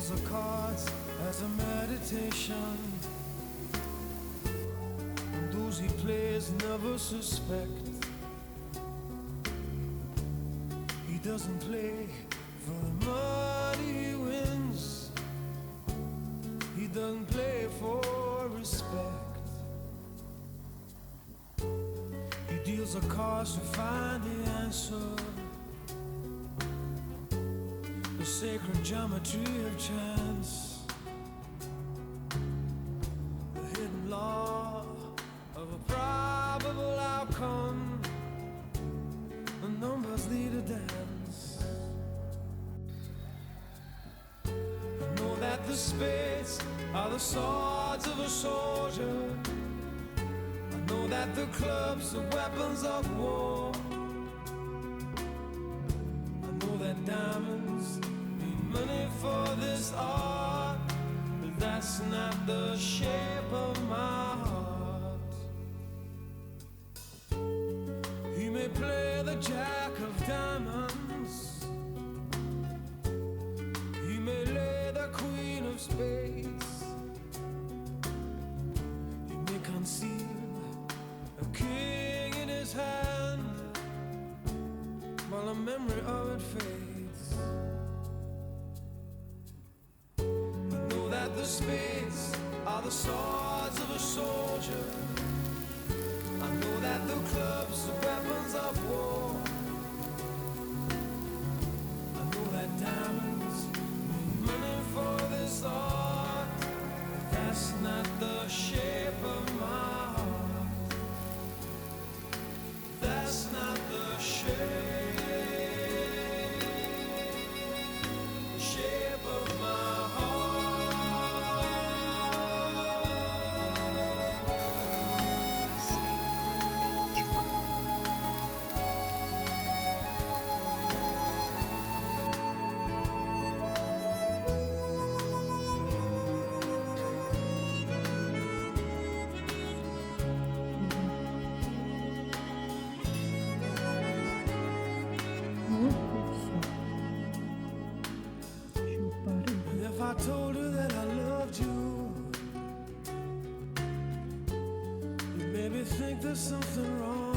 deals the cards as a meditation, and those he plays never suspect. He doesn't play for the money he wins, he doesn't play for respect. He deals the cards to find the answer, the sacred geometry of chance, the hidden law of a probable outcome. The numbers lead a dance. I know that the spades are the swords of a soldier. I know that the clubs are weapons of war. I know that diamonds need money for this art, but that's not the shape of my heart. He may play the jack of diamonds, he may lay the queen of spades, he may conceal a king in his hand while the memory of it fades. I know that the spades are the swords of a soldier. I know that the clubs are weapons of war. I know that diamonds need money for this art, but that's not the shape of my heart. That's not the shape of my heart. And if I told her that I loved you, you'd maybe think there's something wrong.